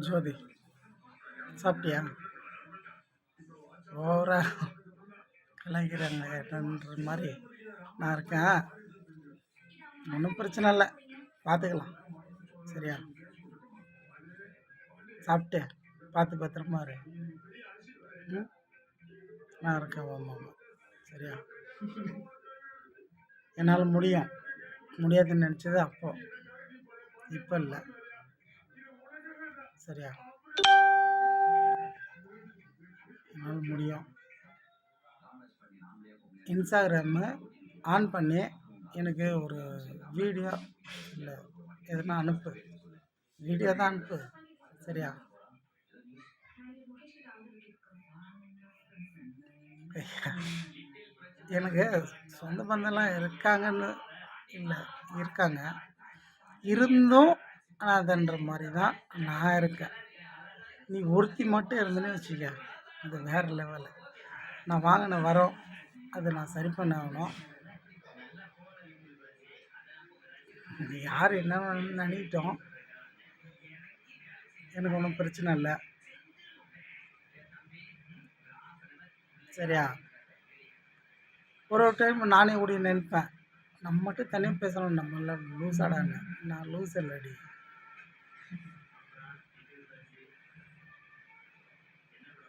ஜோதி, சாப்பிட்டியா? ஓவரா கலாய்க்கிறாங்கன்ற மாதிரி நான் இருக்கேன். ஒன்றும் பிரச்சனை இல்லை, பார்த்துக்கலாம். சரியா? சாப்பிட்டு பார்த்து பத்திரமா இரு. ம், நான் இருக்கேன். ஆமாம், சரியா? என்னால் முடியும். முடியாதுன்னு நினச்சது அப்போ, இப்போ இல்லை. சரியா? என்னால் முடியும். இன்ஸ்டாகிராமு ஆன் பண்ணி எனக்கு ஒரு வீடியோ இல்லை எதுனா அனுப்பு. வீடியோ தான் அனுப்பு. சரியா? எனக்கு சொந்த பந்தம்லாம் இருக்காங்கன்னு இல்லை, இருக்காங்க. இருந்தும் அனாதைன்ற மாதிரி தான் நான் இருக்கேன். நீ ஒருத்தி மட்டும் இருந்துன்னு வச்சுக்க, அது வேறு லெவலு. நான் வாங்கின வரோம், அதை நான் சரி பண்ண ஆகணும். இது யார் என்ன நினைக்கிட்டோம், எனக்கு ஒன்றும் பிரச்சனை இல்லை. சரியா? ஒரு டைம் நானே கூட நினைப்பேன், நம்ம மட்டும் தனியாக பேசணும், நம்மளாம் லூஸாடான்னு. நான் லூஸ் இல்லடி.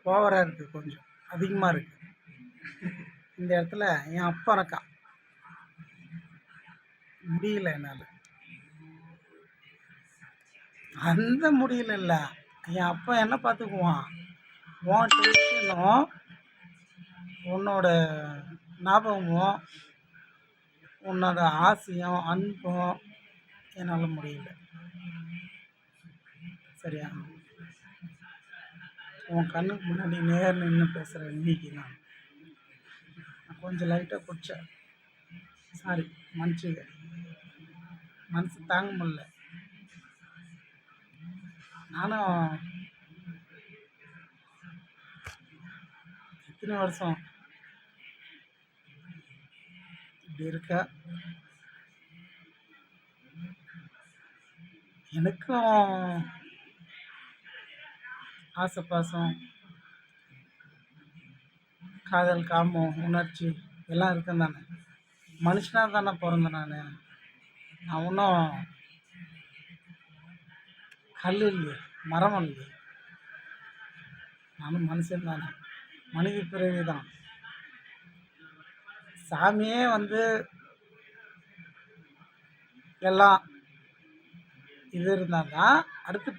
ஓவராக இருக்குது, கொஞ்சம் அதிகமாக இருக்குது. இந்த இடத்துல என் அப்பா இருக்கான், முடியல என்னால். அந்த முடியல இல்லை, என் அப்பா என்ன பார்த்துக்குவான். உன் டென்ஷனும் உன்னோட ஞாபகமும் உன்னோட ஆசையும் அன்பும் என்னால் முடியல. சரியா? உன் கண்ணுக்கு முன்னாடி நேர் நின்று பேசுகிற இன்னைக்கு நான் கொஞ்சம் லைட்டாக குடித்தேன். சாரி, மன்னிச்சுக்க. மனசு தாங்க முடியல. நானும் இத்தனை வருஷம் இப்படி இருக்க, எனக்கும் ஆசை பாசம் காதல் காமம் உணர்ச்சி எல்லாம் இருக்குன்னு தானே. மனுஷனாக தானே பிறந்தேன் நான் ஒன்றும் கல் இல்லையே, மரம் இல்லையே. நானும் மனுஷன் தானே, மனித பிறவி தான். சாமியே எல்லாம் இது இருந்தால் தான் அடுத்து